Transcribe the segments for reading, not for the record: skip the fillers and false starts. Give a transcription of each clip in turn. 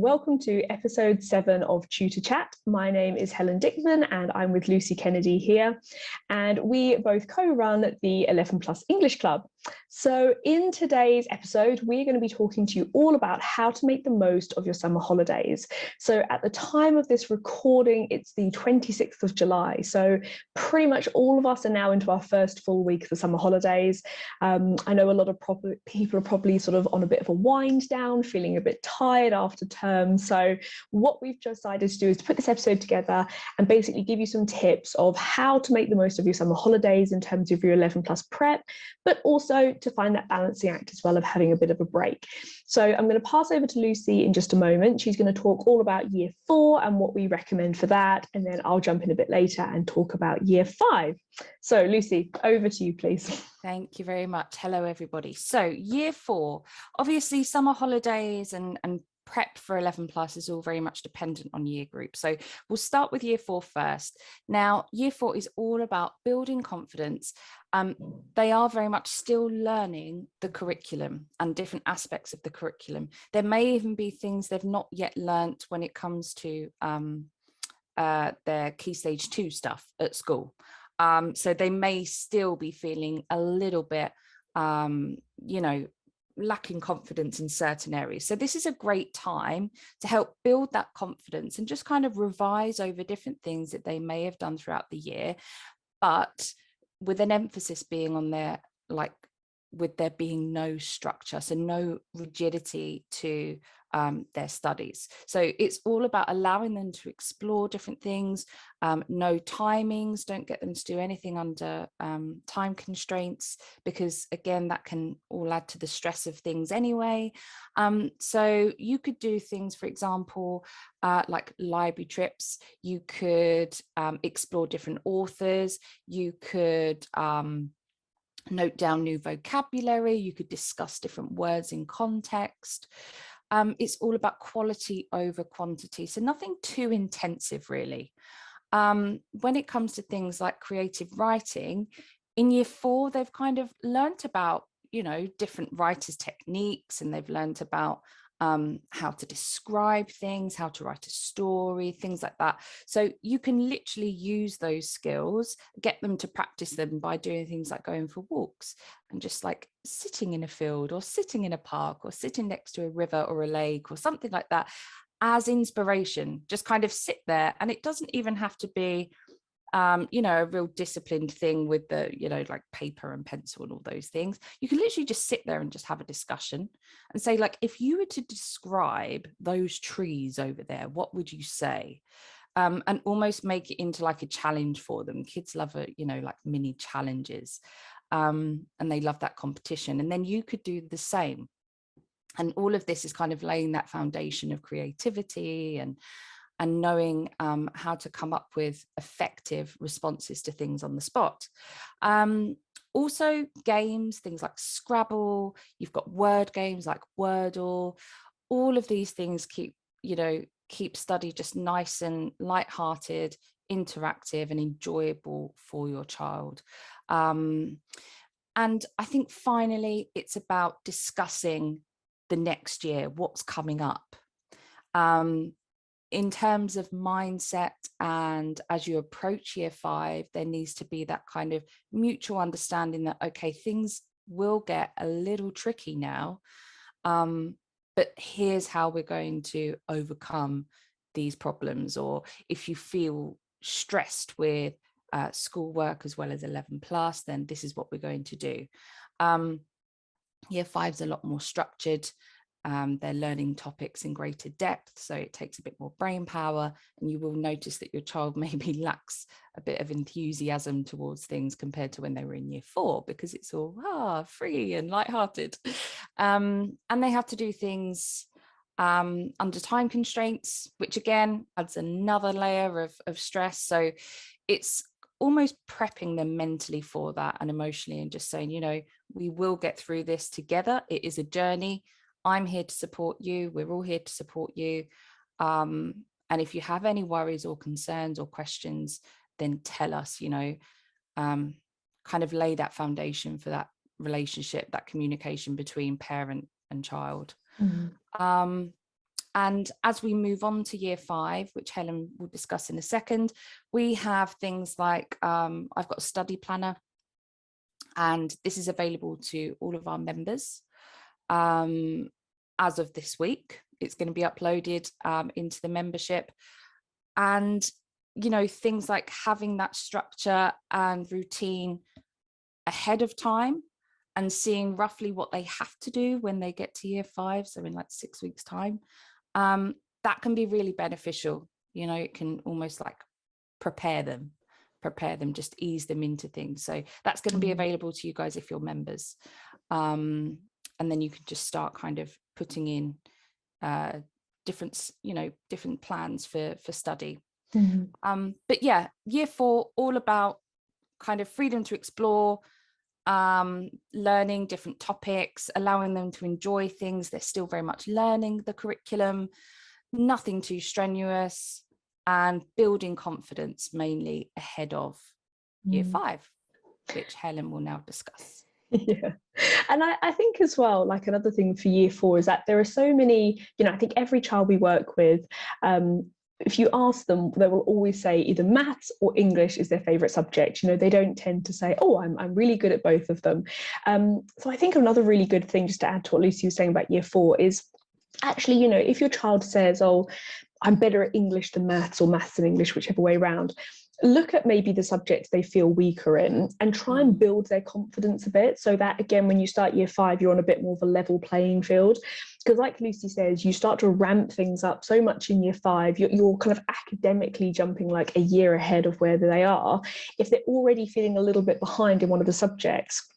welcome to episode 7 of Tutor Chat. My name is Helen Dickman and I'm with Lucy Kennedy here, and we both co-run the 11 Plus English Club. So in today's episode, we're going to be talking to you all about how to make the most of your summer holidays. So at the time of this recording, it's the 26th of July. So pretty much all of us are now into our first full week of the summer holidays. I know a lot of people are probably sort of on a bit of a wind down, feeling a bit tired after term. So what we've decided to do is to put this episode together and basically give you some tips of how to make the most of your summer holidays in terms of your 11 plus prep, but also to find that balancing act as well of having a bit of a break. So I'm going to pass over to Lucy in just a moment. She's going to talk all about year 4 and what we recommend for that. And then I'll jump in a bit later and talk about year 5. So Lucy, over to you, please. Thank you very much. Hello, everybody. So year 4, obviously summer holidays and prep for 11 plus is all very much dependent on year group. So we'll start with year 4 first. Now, year 4 is all about building confidence. They are very much still learning the curriculum and different aspects of the curriculum. There may even be things they've not yet learnt when it comes to their Key Stage 2 stuff at school. So they may still be feeling a little bit, lacking confidence in certain areas. So this is a great time to help build that confidence and just kind of revise over different things that they may have done throughout the year, but with an emphasis being on with there being no structure, so no rigidity to their studies. So it's all about allowing them to explore different things, no timings, don't get them to do anything under time constraints, because again, that can all add to the stress of things anyway. So you could do things, for example, like library trips. You could explore different authors. You could note down new vocabulary. You could discuss different words in context. It's all about quality over quantity, so nothing too intensive really. When it comes to things like creative writing, in year 4 they've kind of learnt about different writers' techniques, and they've learnt about how to describe things, how to write a story, things like that. So you can literally use those skills, get them to practice them by doing things like going for walks and just like sitting in a field or sitting in a park or sitting next to a river or a lake or something like that as inspiration. Just kind of sit there, and it doesn't even have to be a real disciplined thing with the, like paper and pencil and all those things. You can literally just sit there and just have a discussion and say, like, if you were to describe those trees over there, what would you say? And almost make it into like a challenge for them. Kids love like mini challenges, and they love that competition. And then you could do the same. And all of this is kind of laying that foundation of creativity and knowing how to come up with effective responses to things on the spot. Also games, things like Scrabble, you've got word games like Wordle. All of these things keep study just nice and light-hearted, interactive and enjoyable for your child. And I think finally it's about discussing the next year, what's coming up. In terms of mindset, and as you approach year 5, there needs to be that kind of mutual understanding that, okay, things will get a little tricky now, but here's how we're going to overcome these problems. Or if you feel stressed with schoolwork as well as 11 plus, then this is what we're going to do. Year 5 is a lot more structured. They're learning topics in greater depth, so it takes a bit more brain power, and you will notice that your child maybe lacks a bit of enthusiasm towards things compared to when they were in year 4, because it's all free and lighthearted. And they have to do things under time constraints, which again adds another layer of stress. So it's almost prepping them mentally for that and emotionally, and just saying, we will get through this together. It is a journey. I'm here to support you. We're all here to support you. And if you have any worries or concerns or questions, then tell us, kind of lay that foundation for that relationship, that communication between parent and child. Mm-hmm. And as we move on to year 5, which Helen will discuss in a second, we have things like, I've got a study planner, and this is available to all of our members. As of this week, it's going to be uploaded into the membership. And, you know, things like having that structure and routine ahead of time and seeing roughly what they have to do when they get to year 5, so in like 6 weeks time, that can be really beneficial. You know, it can almost like prepare them, just ease them into things. So that's going to be available to you guys if you're members. And then you can just start kind of putting in different plans for study. But yeah, year 4, all about kind of freedom to explore, learning different topics, allowing them to enjoy things. They're still very much learning the curriculum, nothing too strenuous, and building confidence mainly ahead of year 5, which Helen will now discuss. Yeah, and I think as well, like another thing for year 4 is that there are so many, you know, I think every child we work with, if you ask them, they will always say either maths or English is their favorite subject. You know, they don't tend to say, oh, I'm really good at both of them. So I think another really good thing, just to add to what Lucy was saying about year 4, is actually, you know, if your child says, oh, I'm better at English than maths, or maths and English, whichever way around, look at maybe the subjects they feel weaker in and try and build their confidence a bit, so that again, when you start year 5, you're on a bit more of a level playing field. Because like Lucy says, you start to ramp things up so much in year 5, you're kind of academically jumping like a year ahead of where they are. If they're already feeling a little bit behind in one of the subjects,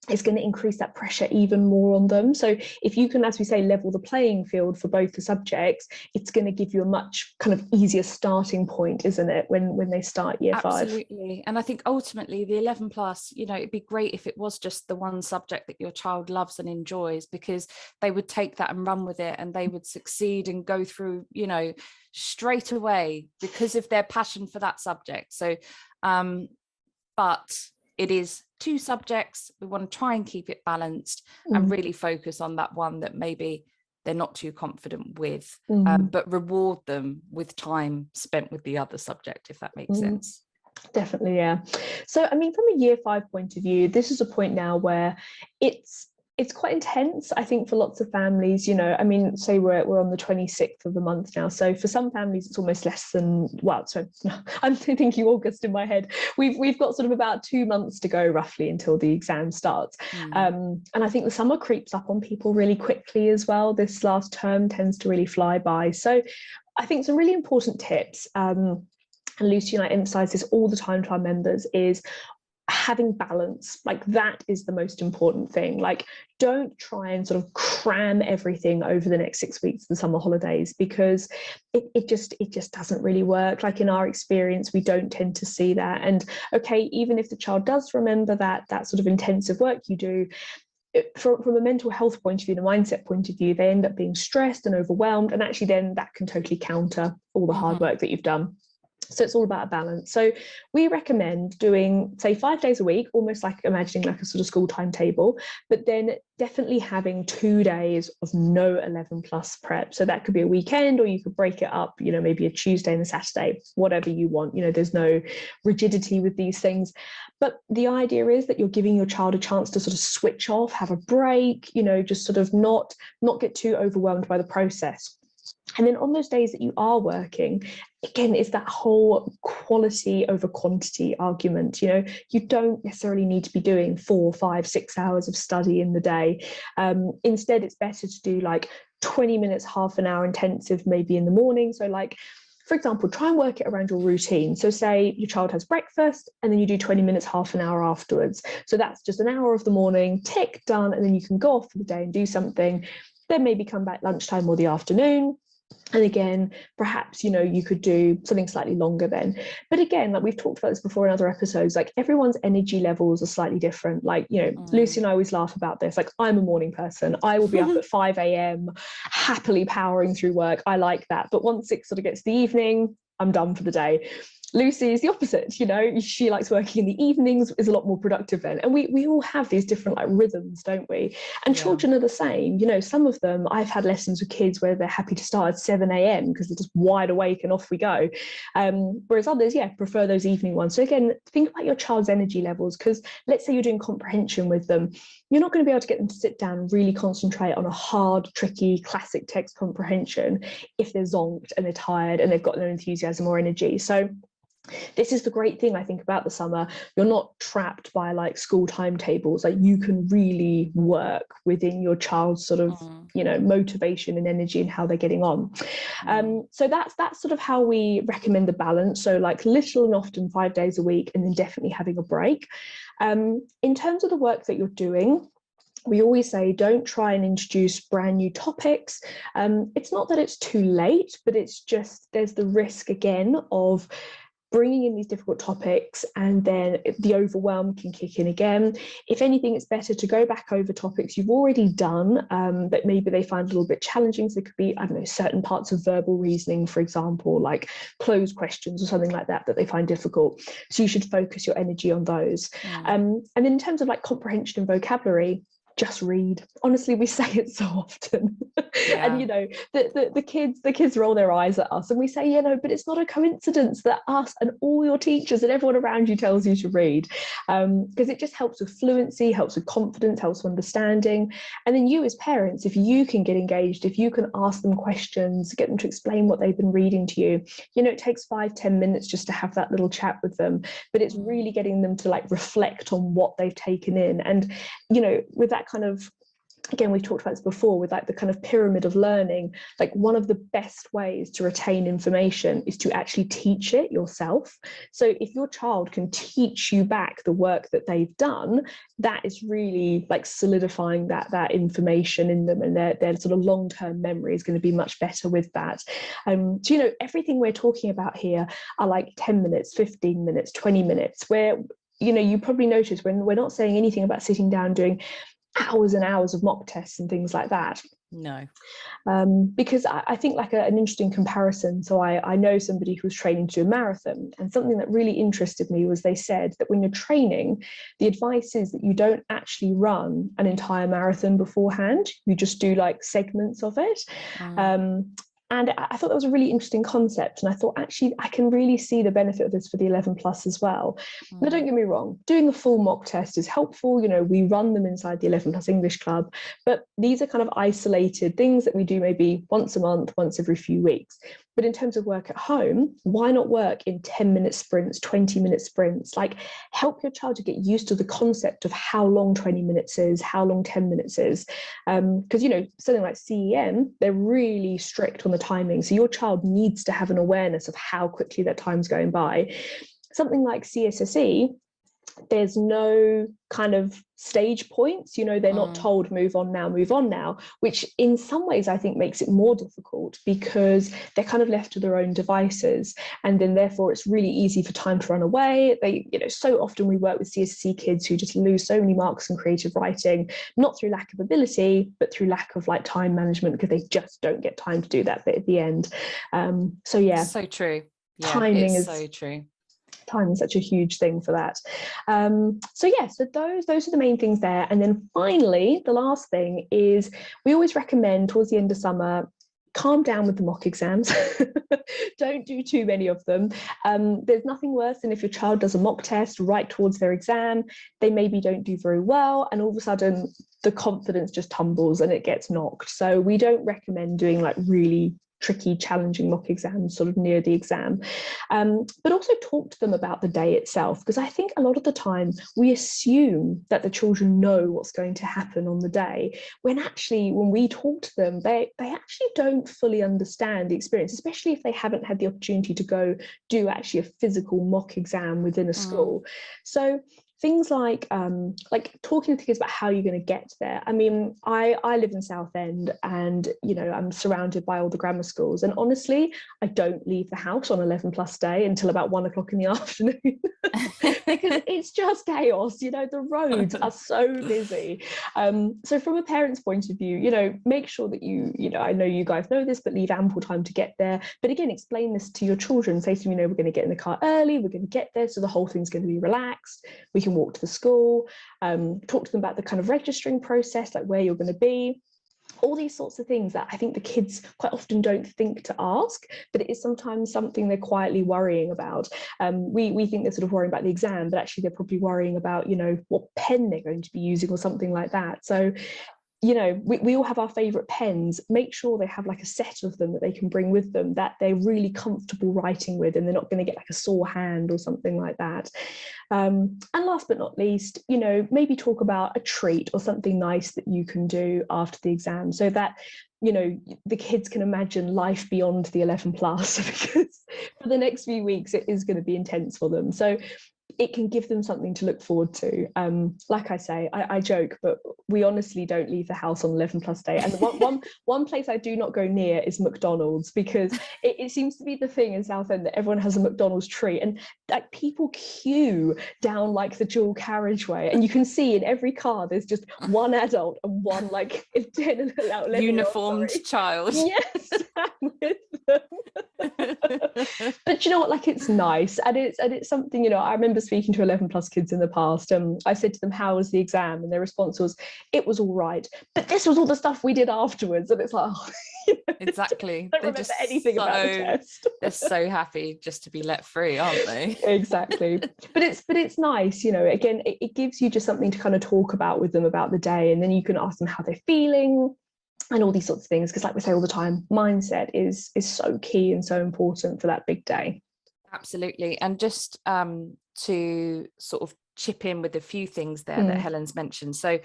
it's going to increase that pressure even more on them. So if you can, as we say, level the playing field for both the subjects, it's going to give you a much kind of easier starting point, isn't it, when they start year 5? Absolutely. And I think ultimately the 11 plus, you know, it'd be great if it was just the one subject that your child loves and enjoys, because they would take that and run with it, and they would succeed and go through, you know, straight away because of their passion for that subject. So, but it is 2 subjects. We want to try and keep it balanced and really focus on that one that maybe they're not too confident with, but reward them with time spent with the other subject, if that makes sense. Definitely, yeah. So, I mean, from a year 5 point of view, this is a point now where it's quite intense, I think, for lots of families. You know, I mean, say we're on the 26th of the month now, so for some families it's almost less than, well, so I'm thinking August in my head. We've got sort of about 2 months to go roughly until the exam starts. And I think the summer creeps up on people really quickly as well. This last term tends to really fly by. So I think some really important tips, and Lucy and I emphasize this all the time to our members, is having balance. Like, that is the most important thing. Like, don't try and sort of cram everything over the next 6 weeks of the summer holidays, because it just doesn't really work. Like, in our experience, we don't tend to see that. And okay, even if the child does remember that sort of intensive work you do, from a mental health point of view, the mindset point of view, they end up being stressed and overwhelmed, and actually then that can totally counter all the hard work that you've done. So it's all about a balance. So we recommend doing, say, 5 days a week, almost like imagining like a sort of school timetable, but then definitely having 2 days of no 11 plus prep. So that could be a weekend, or you could break it up, you know, maybe a Tuesday and a Saturday, whatever you want. You know, there's no rigidity with these things. But the idea is that you're giving your child a chance to sort of switch off, have a break, you know, just sort of not get too overwhelmed by the process. And then on those days that you are working, again, it's that whole quality over quantity argument. You know, you don't necessarily need to be doing 4, 5, 6 hours of study in the day. Instead, it's better to do like 20 minutes, half an hour intensive, maybe in the morning. So like, for example, try and work it around your routine. So say your child has breakfast and then you do 20 minutes, half an hour afterwards. So that's just an hour of the morning, tick, done, and then you can go off for the day and do something. Then maybe come back lunchtime or the afternoon. And again, perhaps, you know, you could do something slightly longer then. But again, like we've talked about this before in other episodes, like everyone's energy levels are slightly different. Like, you know, Lucy and I always laugh about this. Like, I'm a morning person. I will be up at 5 a.m, happily powering through work. I like that. But once it sort of gets to the evening, I'm done for the day. Lucy is the opposite, she likes working in the evenings, is a lot more productive then. And we all have these different like rhythms, don't we? And children are the same. Some of them, I've had lessons with kids where they're happy to start at 7 a.m. because they're just wide awake and off we go. Whereas others, prefer those evening ones. So again, think about your child's energy levels, because let's say you're doing comprehension with them. You're not going to be able to get them to sit down and really concentrate on a hard, tricky, classic text comprehension if they're zonked and they're tired and they've got no enthusiasm or energy. So this is the great thing I think about the summer. You're not trapped by like school timetables. Like you can really work within your child's sort of motivation and energy and how they're getting on. So that's sort of how we recommend the balance. So like little and often 5 days a week, and then definitely having a break. In terms of the work that you're doing, we always say don't try and introduce brand new topics. It's not that it's too late, but it's just there's the risk again of bringing in these difficult topics, and then the overwhelm can kick in again. If anything, it's better to go back over topics you've already done, but maybe they find a little bit challenging. So it could be, I don't know, certain parts of verbal reasoning, for example, like closed questions or something like that they find difficult. So you should focus your energy on those. And then in terms of like comprehension and vocabulary, just read. Honestly, we say it so often. And the kids roll their eyes at us and we say, but it's not a coincidence that us and all your teachers and everyone around you tells you to read, because it just helps with fluency, helps with confidence, helps with understanding. And then you as parents, if you can get engaged, if you can ask them questions, get them to explain what they've been reading to you, it takes 5-10 minutes just to have that little chat with them, but it's really getting them to like reflect on what they've taken in. And with that kind of, again, we've talked about this before, with like the kind of pyramid of learning, like one of the best ways to retain information is to actually teach it yourself. So if your child can teach you back the work that they've done, that is really like solidifying that information in them, and their sort of long-term memory is going to be much better with that. So everything we're talking about here are like 10 minutes, 15 minutes, 20 minutes, where you probably notice when we're not saying anything about sitting down doing hours and hours of mock tests and things like that. No. Because I think like an interesting comparison. So I know somebody who was training to do a marathon, and something that really interested me was they said that when you're training, the advice is that you don't actually run an entire marathon beforehand. You just do like segments of it. And I thought that was a really interesting concept. And I thought, actually, I can really see the benefit of this for the 11 plus as well. Now, don't get me wrong, doing a full mock test is helpful. We run them inside the 11 plus English Club, but these are kind of isolated things that we do maybe once a month, once every few weeks. But in terms of work at home, why not work in 10-minute sprints, 20-minute sprints? Like help your child to get used to the concept of how long 20 minutes is, how long 10 minutes is. Because, something like CEM, they're really strict on the timing. So your child needs to have an awareness of how quickly that time's going by. Something like CSSE, there's no kind of stage points, they're not told move on now, which in some ways I think makes it more difficult because they're kind of left to their own devices, and then therefore it's really easy for time to run away. They, so often we work with CSC kids who just lose so many marks in creative writing, not through lack of ability, but through lack of like time management, because they just don't get time to do that bit at the end. So true. Timing is so true. Time is such a huge thing for that. So those are the main things there. And then finally, the last thing is we always recommend towards the end of summer, calm down with the mock exams. Don't do too many of them. There's nothing worse than if your child does a mock test right towards their exam, they maybe don't do very well, and all of a sudden the confidence just tumbles and it gets knocked. So we don't recommend doing like really tricky, challenging mock exams sort of near the exam. But also talk to them about the day itself, because I think a lot of the time we assume that the children know what's going to happen on the day, when actually when we talk to them, they actually don't fully understand the experience, especially if they haven't had the opportunity to go do actually a physical mock exam within a school. So things like talking to kids about how you're going to get there. I mean, I live in Southend, and I'm surrounded by all the grammar schools, and honestly, I don't leave the house on 11 plus day until about 1 o'clock in the afternoon because it's just chaos. The roads are so busy. So from a parent's point of view, make sure that I know you guys know this, but leave ample time to get there. But again, explain this to your children. Say to them, we're going to get in the car early, we're going to get there, so the whole thing's going to be relaxed. We can walk to the school, talk to them about the kind of registering process, like where you're going to be. All these sorts of things that I think the kids quite often don't think to ask, but it is sometimes something they're quietly worrying about. We think they're sort of worrying about the exam, but actually they're probably worrying about, what pen they're going to be using or something like that. So we all have our favorite pens. Make sure they have like a set of them that they can bring with them, that they're really comfortable writing with, and they're not going to get like a sore hand or something like that. And last but not least, maybe talk about a treat or something nice that you can do after the exam, so that the kids can imagine life beyond the 11 plus, because for the next few weeks it is going to be intense for them. So it can give them something to look forward to. Like I say, I joke, but we honestly don't leave the house on 11 plus day. And one place I do not go near is McDonald's, because it seems to be the thing in Southend that everyone has a McDonald's treat, and like people queue down like the dual carriageway, and you can see in every car there's just one adult and one like uniformed child. Yes, with them. But you know what, like, it's nice, and it's something, I remember speaking to 11 plus kids in the past. I said to them, how was the exam? And their response was, it was all right, but this was all the stuff we did afterwards. And it's like, exactly, don't remember anything about the test. They're so happy just to be let free, aren't they? Exactly. But it's nice, again, it gives you just something to kind of talk about with them about the day, and then you can ask them how they're feeling and all these sorts of things, because like we say all the time, mindset is so key and so important for that big day. Absolutely. And just to sort of chip in with a few things there that Helen's mentioned. So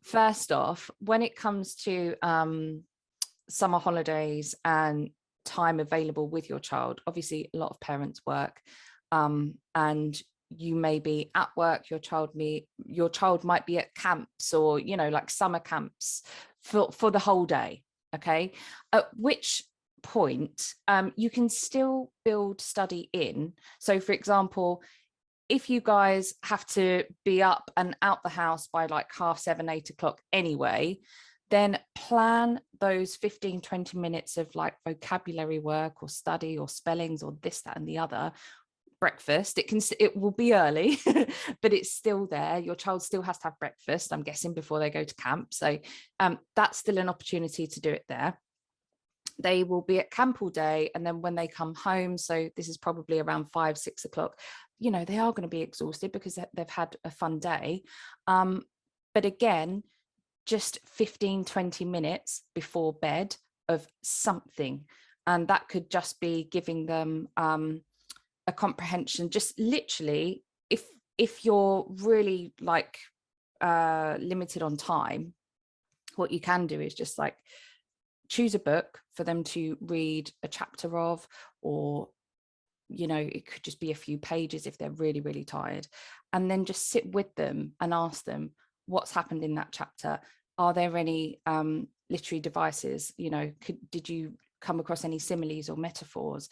first off, when it comes to summer holidays and time available with your child, obviously a lot of parents work, and you may be at work, your child might be at camps, or like summer camps for the whole day. Okay, at which point you can still build study in. So for example, if you guys have to be up and out the house by like 7:30, 8 o'clock anyway, then plan those 15-20 minutes of like vocabulary work or study or spellings or this, that and the other. Breakfast, it will be early but it's still there. Your child still has to have breakfast, I'm guessing, before they go to camp, so that's still an opportunity to do it there. They will be at camp all day, and then when they come home, so this is probably around 5-6 o'clock, they are going to be exhausted because they've had a fun day, but again, just 15-20 minutes before bed of something, and that could just be giving them a comprehension. Just literally, if you're really like limited on time, what you can do is just like choose a book for them to read a chapter of, or it could just be a few pages if they're really, really tired, and then just sit with them and ask them what's happened in that chapter. Are there any literary devices? Did you come across any similes or metaphors?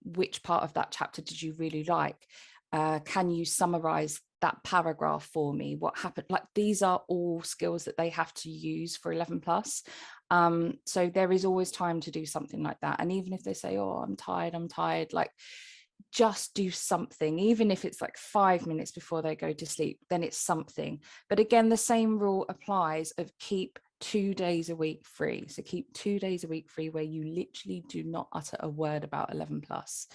Which part of that chapter did you really like? Can you summarize that paragraph for me? What happened? Like, these are all skills that they have to use for 11 plus. So there is always time to do something like that. And even if they say, oh, I'm tired, like, just do something, even if it's like 5 minutes before they go to sleep, then it's something. But again, the same rule applies of keep 2 days a week free. So keep 2 days a week free where you literally do not utter a word about 11 plus.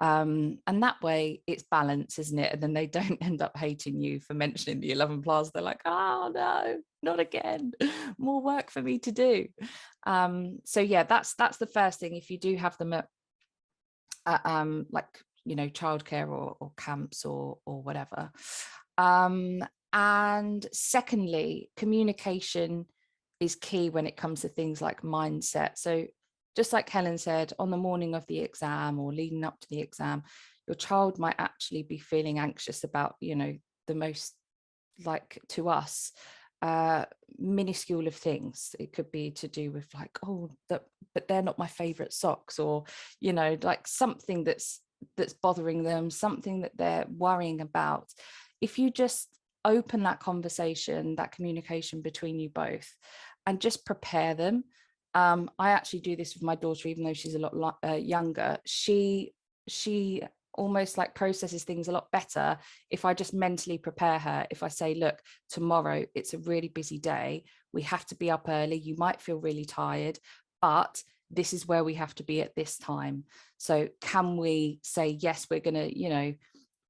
And that way it's balance, isn't it? And then they don't end up hating you for mentioning the 11 plus. They're like, oh no, not again, more work for me to do. So yeah, that's the first thing. If you do have them at like childcare or camps or whatever. And secondly, communication is key when it comes to things like mindset. So just like Helen said, on the morning of the exam or leading up to the exam, your child might actually be feeling anxious about the most, like, to us, minuscule of things. It could be to do with like, oh, but they're not my favorite socks, or, you know, like something that's bothering them, something that they're worrying about. If you just open that conversation, that communication between you both, and just prepare them. I actually do this with my daughter, even though she's a lot younger. She almost like processes things a lot better if I just mentally prepare her. If I say, look, tomorrow it's a really busy day, we have to be up early, you might feel really tired, but this is where we have to be at this time. So can we say, yes, we're going to, you know,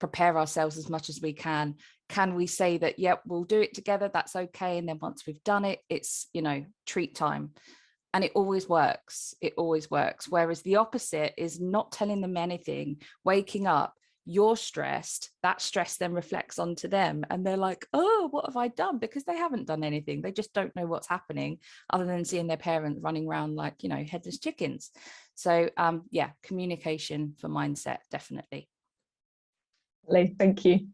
prepare ourselves as much as we can. Can we say that, yep, we'll do it together, that's okay, and then once we've done it, it's, you know, treat time. And it always works. It always works. Whereas the opposite is not telling them anything, waking up, you're stressed, that stress then reflects onto them. And they're like, oh, what have I done? Because they haven't done anything. They just don't know what's happening other than seeing their parents running around like, you know, headless chickens. So yeah, communication for mindset, definitely. Thank you.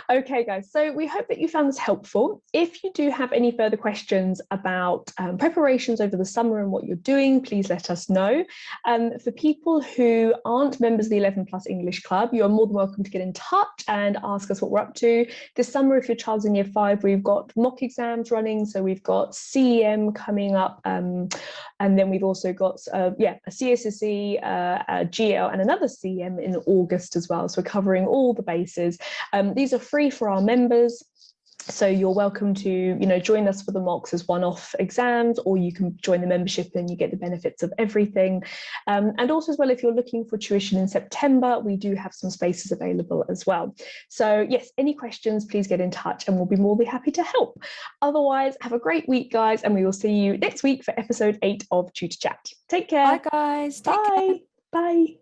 Okay, guys, so we hope that you found this helpful. If you do have any further questions about preparations over the summer and what you're doing, please let us know. For people who aren't members of the 11 Plus English Club, you are more than welcome to get in touch and ask us what we're up to. This summer, if your child's in year 5, we've got mock exams running, so we've got CEM coming up, and then we've also got a CSSE, a GL, and another CEM in August as well. So we're covering all the bases. These are free for our members, so you're welcome to, you know, join us for the mocks as one-off exams, or you can join the membership and you get the benefits of everything. And also as well, if you're looking for tuition in September, we do have some spaces available as well. So yes, any questions, please get in touch and we'll be more than happy to help. Otherwise, have a great week, guys, and we will see you next week for episode 8 of Tutor Chat. Take care. Bye, guys. Bye. Bye.